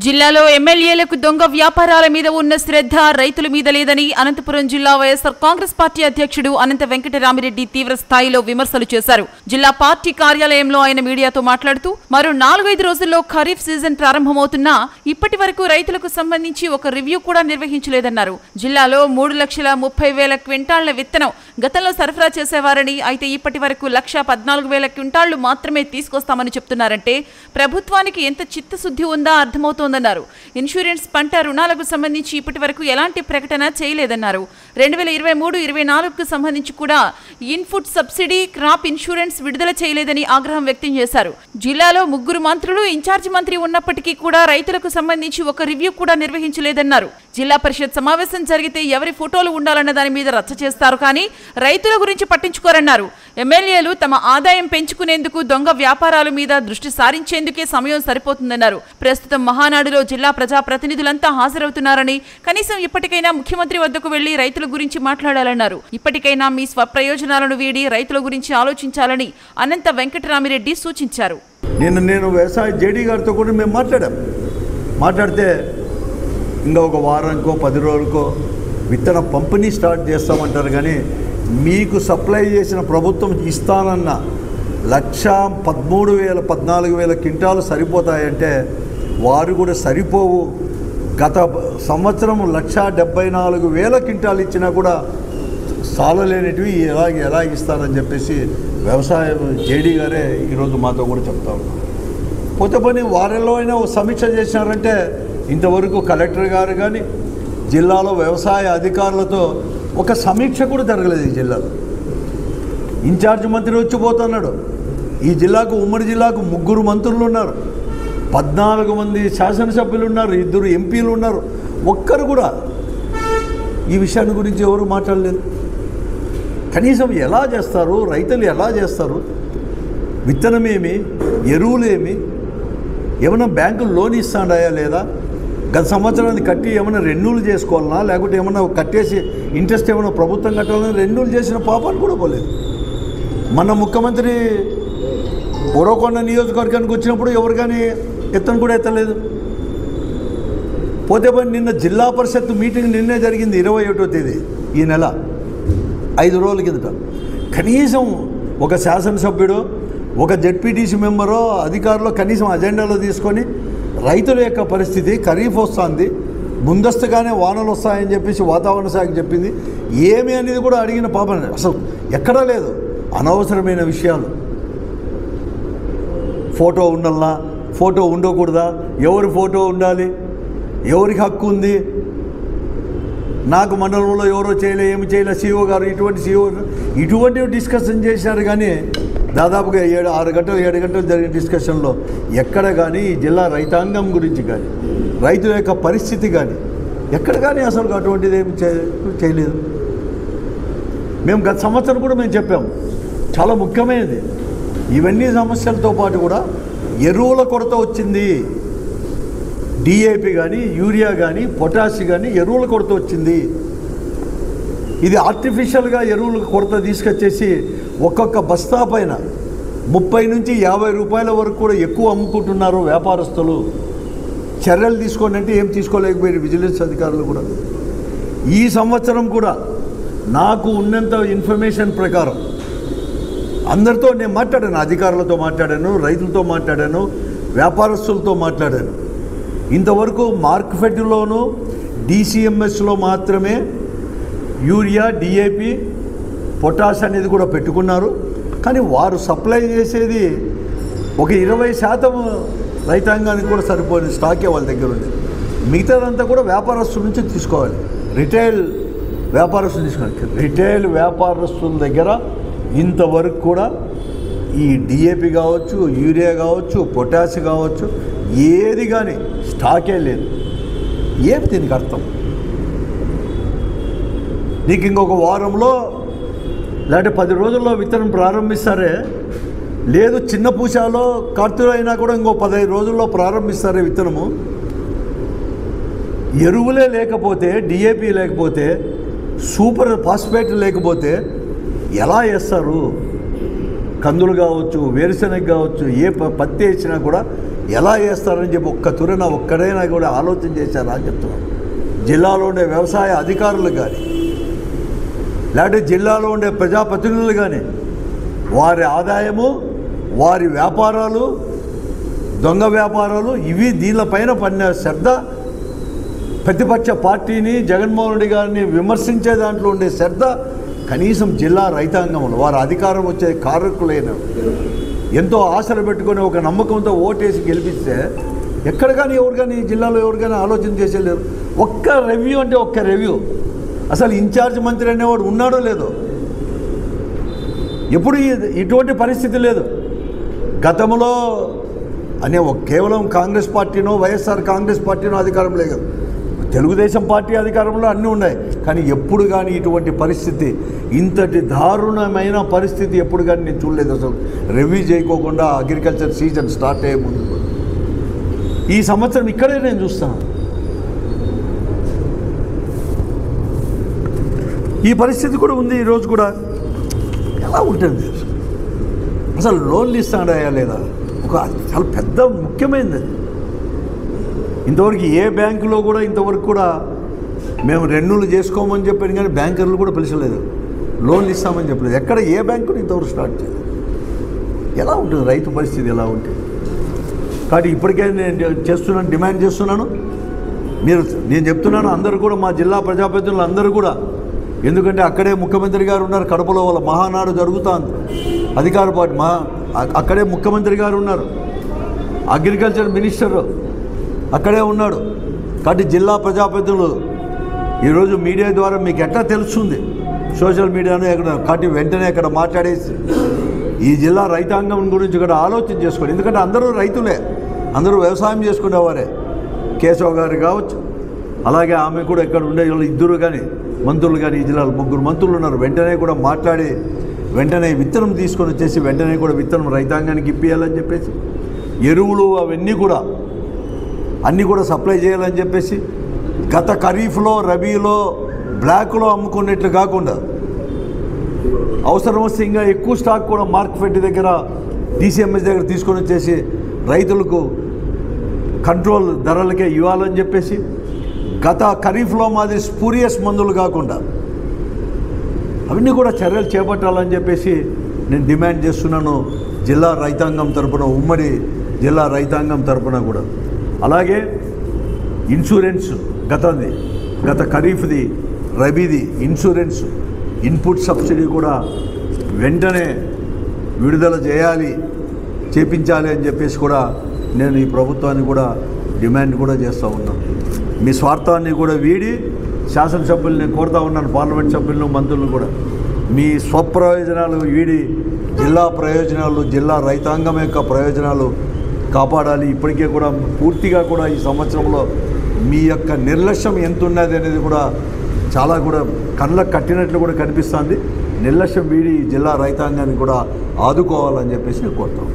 జిల్లాలో ఎమ్మెల్యేలకు దొంగ వ్యాపారాల మీద ఉన్న శ్రద్ధ రైతుల మీద లేదని అనంతపురం జిల్లా వైఎస్ఆర్ కాంగ్రెస్ పార్టీ అధ్యక్షుడు అనంత వెంకటరామిరెడ్డి తీవ్ర స్థాయిలో విమర్శలు చేశారు. జిల్లా పార్టీ కార్యాలయంలో ఆయన మీడియాతో మాట్లాడుతూ మరో 4-5 రోజుల్లో ఖరీఫ్ సీజన్ ప్రారంభమవుతున్నా ఇప్పటి వరకు రైతులకు సంబంధించి ఒక రివ్యూ కూడా నిర్వహించలేదన్నారు. జిల్లాలో 3,30,000 క్వింటాళ్ల విత్తనం గతంలో సరఫరా చేసేవారని, అయితే ఇప్పటి వరకు 1,14,000 క్వింటాళ్లు మాత్రమే తీసుకొస్తామని చెప్తున్నారంటే ప్రభుత్వానికి ఎంత చిత్తశుద్ధి ఉందా అర్థమవుతోందన్నారు. ఇన్సూరెన్స్ పంట రుణాలకు సంబంధించి ఇప్పటి వరకు ఎలాంటి ప్రకటన చేయలేదన్నారు. 2023-24కు సంబంధించి కూడా ఇన్పుట్ సబ్సిడీ, క్రాప్ ఇన్సూరెన్స్ విడుదల చేయలేదని ఆగ్రహం వ్యక్తం చేశారు. జిల్లాలో 3 మంత్రులు, ఇన్ఛార్జి మంత్రి ఉన్నప్పటికీ కూడా రైతులకు సంబంధించి ఒక రివ్యూ కూడా నిర్వహించలేదన్నారు. జిల్లా పరిషత్ సమావేశం జరిగితే ఎవరి ఫోటోలు ఉండాలన్న దాని మీద రచ్చ చేస్తారు, కానీ రైతుల గురించి పట్టించుకోరన్నారు. ఎమ్మెల్యేలు తమ ఆదాయం పెంచుకునేందుకు దొంగ వ్యాపారాల మీద దృష్టి సారించేందుకే సమయం సరిపోతుందన్నారు. ప్రస్తుతం మహానాడులో జిల్లా ప్రజాప్రతినిధులంతా హాజరవుతున్నారని, కనీసం ఇప్పటికైనా ముఖ్యమంత్రి వద్దకు వెళ్లి రైతుల గురించి మాట్లాడాలన్నారు. ఇప్పటికైనా మీ స్వప్రయోజనాలను వీడి రైతుల గురించి ఆలోచించాలని అనంత వెంకటరామిరెడ్డి సూచించారు. నేను వ్యవసాయ జేడీ గారితో కూడా మేము మాట్లాడితే ఇంకా ఒక వారానికో 10 రోజులకో విత్తన పంపిణీ స్టార్ట్ చేస్తామంటారు, కానీ మీకు సప్లై చేసిన ప్రభుత్వం ఇస్తానన్న 1,13,000 14,000 క్వింటాలు సరిపోతాయంటే వారు కూడా సరిపోవు. గత సంవత్సరం 1,74,000 క్వింటాలు ఇచ్చినా కూడా సాలలేనిటివి ఎలా ఇస్తారని చెప్పేసి వ్యవసాయ జేడీ గారే ఈరోజు మాతో కూడా చెప్తా ఉన్నారు. పోతే పని వారంలో అయినా సమీక్ష చేసినారంటే ఇంతవరకు కలెక్టర్ గారు కానీ జిల్లాలో వ్యవసాయ అధికారులతో ఒక సమీక్ష కూడా జరగలేదు. ఈ జిల్లాలో ఇన్ఛార్జ్ మంత్రి వచ్చిపోతున్నాడు. ఈ జిల్లాకు, ఉమ్మడి జిల్లాకు 3 మంత్రులు ఉన్నారు, 14 మంది శాసనసభ్యులు ఉన్నారు, 2 ఎంపీలు ఉన్నారు. ఒక్కరు కూడా ఈ విషయాన్ని గురించి ఎవరు మాట్లాడలేదు. కనీసం ఎలా చేస్తారు, రైతులు ఎలా చేస్తారు, విత్తనమేమి, ఎరువులేమి, ఏమైనా బ్యాంకులు లోన్ ఇస్తాడాయా లేదా, గత సంవత్సరాన్ని కట్టి ఏమైనా రెన్యూలు చేసుకోవాలన్నా, లేకపోతే ఏమైనా కట్టేసి ఇంట్రెస్ట్ ఏమైనా ప్రభుత్వం కట్టాలని రెన్యూలు చేసిన పాపాలు కూడా పోలేదు. మన ముఖ్యమంత్రి ఉరవకొండ నియోజకవర్గానికి వచ్చినప్పుడు ఎవరు కానీ ఎత్తను కూడా ఎత్తలేదు. పోతే పని నిన్న జిల్లా పరిషత్ మీటింగ్ నిన్నే జరిగింది, 21వ తేదీ ఈ నెల, 5 రోజుల కిందట. కనీసం ఒక శాసనసభ్యుడు, ఒక జెడ్పీటీసీ మెంబరో, అధికారులు కనీసం అజెండాలో తీసుకొని రైతుల యొక్క పరిస్థితి, ఖరీఫ్ వస్తుంది, ముందస్తుగానే వానలు వస్తాయని చెప్పేసి వాతావరణ శాఖ చెప్పింది, ఏమి అనేది కూడా అడిగిన పాపం అసలు ఎక్కడా లేదు. అనవసరమైన విషయాలు, ఫోటో ఉండాలా, ఫోటో ఉండకూడదా, ఎవరి ఫోటో ఉండాలి, ఎవరికి హక్కు ఉంది, నాకు మండలంలో ఎవరో చేయలే, ఏమి చేయలే, సీఓ గారు ఇటువంటివి డిస్కషన్ చేశారు. కానీ దాదాపుగా 6 గంటలు 7 గంటలు జరిగిన డిస్కషన్లో ఎక్కడ కానీ ఈ జిల్లా రైతాంగం గురించి కానీ, రైతుల యొక్క పరిస్థితి కానీ ఎక్కడ కానీ అసలు అటువంటిది ఏమి చేయలేదు. మేము గత సంవత్సరం కూడా మేము చెప్పాము, చాలా ముఖ్యమైనది. ఇవన్నీ సమస్యలతో పాటు కూడా ఎరువుల కొరత వచ్చింది. డిఏపి కానీ, యూరియా కానీ, పొటాష్ కానీ ఎరువుల కొరత వచ్చింది. ఇది ఆర్టిఫిషియల్గా ఎరువుల కొరత తీసుకొచ్చేసి ఒక్కొక్క బస్తా పైన 30 నుంచి 50 రూపాయల వరకు కూడా ఎక్కువ అమ్ముకుంటున్నారు వ్యాపారస్తులు. చర్యలు తీసుకోండి అంటే ఏం తీసుకోలేకపోయారు విజిలెన్స్ అధికారులు కూడా. ఈ సంవత్సరం కూడా నాకు ఉన్నంత ఇన్ఫర్మేషన్ ప్రకారం అందరితో నేను మాట్లాడాను, అధికారులతో మాట్లాడాను, రైతులతో మాట్లాడాను, వ్యాపారస్తులతో మాట్లాడాను. ఇంతవరకు మార్కెట్లోనూ డిసిఎంఎస్లో మాత్రమే యూరియా, డిఏపి, పొటాష్ అనేది కూడా పెట్టుకున్నారు. కానీ వారు సప్లై చేసేది ఒక 20% రైతాంగానికి కూడా సరిపోయిన స్టాకే వాళ్ళ దగ్గర ఉంది. మిగతాదంతా కూడా వ్యాపారస్తుల నుంచి తీసుకోవాలి, రిటైల్ వ్యాపారస్తులు తీసుకోవాలి. రిటైల్ వ్యాపారస్తుల దగ్గర ఇంతవరకు కూడా ఈ డిఏపి కావచ్చు, యూరియా కావచ్చు, పొటాష్ కావచ్చు, ఏది కానీ స్టాకే లేదు. ఏమి దీనికి అర్థం? నీకు ఇంకొక వారంలో లేదంటే 10 రోజుల్లో విత్తనం ప్రారంభిస్తారే, లేదు చిన్న పూసాలో కార్తీక అయినా కూడా ఇంకో 15 రోజుల్లో ప్రారంభిస్తారే విత్తనము. ఎరువులే లేకపోతే, డిఏపి లేకపోతే, సూపర్ ఫాస్ఫేట్ లేకపోతే ఎలా వేస్తారు? కందులు కావచ్చు, వేరుశనగ కావచ్చు, ఏ పత్తి వేసినా కూడా ఎలా చేస్తారని చెప్పి ఒక్కడైనా కూడా ఆలోచన చేశారా అని చెప్తున్నాను. జిల్లాలో ఉండే వ్యవసాయ అధికారులు కానీ లేకపోతే జిల్లాలో ఉండే ప్రజాప్రతినిధులు కానీ వారి ఆదాయము, వారి వ్యాపారాలు, దొంగ వ్యాపారాలు ఇవి దీనిపైన పడిన శ్రద్ధ, ప్రతిపక్ష పార్టీని జగన్మోహన్ రెడ్డి గారిని విమర్శించే దాంట్లో ఉండే శ్రద్ధ కనీసం జిల్లా రైతాంగంలో వారి అధికారం వచ్చే కారకులైన ఎంతో ఆశలు పెట్టుకొని ఒక నమ్మకంతో ఓటేసి గెలిపిస్తే ఎక్కడ కానీ ఎవరు కానీ జిల్లాలో ఎవరు కానీ ఆలోచన చేసేలేరు. ఒక్క రివ్యూ అంటే ఒక్క రివ్యూ, అసలు ఇన్ఛార్జ్ మంత్రి అనేవాడు ఉన్నాడో లేదో, ఎప్పుడు ఇటువంటి పరిస్థితి లేదు. గతంలో అనే కేవలం కాంగ్రెస్ పార్టీనో వైఎస్ఆర్ కాంగ్రెస్ పార్టీనో అధికారం లేదు, తెలుగుదేశం పార్టీ అధికారంలో అన్నీ ఉన్నాయి. కానీ ఎప్పుడు కానీ ఇటువంటి పరిస్థితి, ఇంతటి దారుణమైన పరిస్థితి ఎప్పుడు కానీ నేను చూడలేదు. అసలు రివ్యూ చేయకోకుండా అగ్రికల్చర్ సీజన్ స్టార్ట్ అయ్యే ముందు ఈ సంవత్సరం ఇక్కడే నేను చూస్తాను. ఈ పరిస్థితి కూడా ఉంది. ఈరోజు కూడా ఎలా ఉంటుంది అసలు లోన్లు ఇస్తాడా లేదా, ఒక చాలా పెద్ద ముఖ్యమైనది. ఇంతవరకు ఏ బ్యాంకులో కూడా ఇంతవరకు కూడా మేము రెన్యూలు చేసుకోమని చెప్పాను, కానీ బ్యాంకర్లు కూడా పిలిచలేదు, లోన్లు ఇస్తామని చెప్పలేదు. ఎక్కడ ఏ బ్యాంకులు ఇంతవరకు స్టార్ట్ చేయలేదు. ఎలా ఉంటుంది రైతు పరిస్థితి, ఎలా ఉంటుంది? కాబట్టి ఇప్పటికే నేను డిమాండ్ చేస్తున్నాను. నేను చెప్తున్నాను అందరూ కూడా, మా జిల్లా ప్రజాప్రతినిధులు అందరూ కూడా, ఎందుకంటే అక్కడే ముఖ్యమంత్రి గారు ఉన్నారు. కడపలో వాళ్ళ మహానాడు జరుగుతుంది, అధికార పార్టీ అక్కడే ముఖ్యమంత్రి గారు ఉన్నారు, అగ్రికల్చర్ మినిస్టర్ అక్కడే ఉన్నాడు. కాబట్టి జిల్లా ప్రజాప్రతినిధులు ఈరోజు మీడియా ద్వారా మీకు ఎట్లా తెలుస్తుంది, సోషల్ మీడియాను ఎక్కడ, కాబట్టి వెంటనే అక్కడ మాట్లాడేసి ఈ జిల్లా రైతాంగం గురించి ఇక్కడ ఆలోచన చేసుకోండి. ఎందుకంటే అందరూ రైతులే, అందరూ వ్యవసాయం చేసుకునేవారే. కేశవ్ గారు కావచ్చు, అలాగే ఆమె కూడా ఇక్కడ ఉండే ఇద్దరు కానీ మంత్రులు కానీ, ఈ జిల్లాలో 3 మంత్రులు ఉన్నారు. వెంటనే కూడా మాట్లాడి వెంటనే విత్తనం తీసుకొని వచ్చేసి వెంటనే కూడా విత్తనం రైతాంగానికి ఇప్పియాలని చెప్పేసి, ఎరువులు అవన్నీ కూడా అన్నీ కూడా సప్లై చేయాలని చెప్పేసి, గత ఖరీఫ్లో రబీలో బ్లాక్లో అమ్ముకునేట్లు కాకుండా అవసరం వస్తే ఇంకా ఎక్కువ స్టాక్ కూడా మార్కెట్ దగ్గర DCMS దగ్గర తీసుకొని వచ్చేసి రైతులకు కంట్రోల్ ధరలకే ఇవ్వాలని చెప్పేసి, గత ఖరీఫ్లో మాది స్పూరియస్ మందులు కాకుండా అవన్నీ కూడా చర్యలు చేపట్టాలని చెప్పేసి నేను డిమాండ్ చేస్తున్నాను జిల్లా రైతాంగం తరపున, ఉమ్మడి జిల్లా రైతాంగం తరపున కూడా. అలాగే ఇన్సూరెన్స్ గత ఖరీఫ్ది రబీది ఇన్సూరెన్స్ ఇన్పుట్ సబ్సిడీ కూడా వెంటనే విడుదల చేపించాలి అని చెప్పేసి కూడా నేను ఈ ప్రభుత్వాన్ని కూడా డిమాండ్ కూడా చేస్తూ ఉన్నాను. మీ స్వార్థాన్ని కూడా వీడి శాసనసభ్యుల్ని కోరుతూ ఉన్నాను, పార్లమెంట్ సభ్యులను మంత్రులను కూడా, మీ స్వప్రయోజనాలు వీడి జిల్లా ప్రయోజనాలు, జిల్లా రైతాంగం యొక్క ప్రయోజనాలు కాపాడాలి. ఇప్పటికే కూడా పూర్తిగా కూడా ఈ సంవత్సరంలో మీ యొక్క నిర్లక్ష్యం ఎంత ఉన్నది అనేది కూడా చాలా కూడా కళ్ళకు కట్టినట్లు కూడా కనిపిస్తుంది. నిర్లక్ష్యం వీడి జిల్లా రైతాంగాన్ని కూడా ఆదుకోవాలని చెప్పేసి కోరుతాం.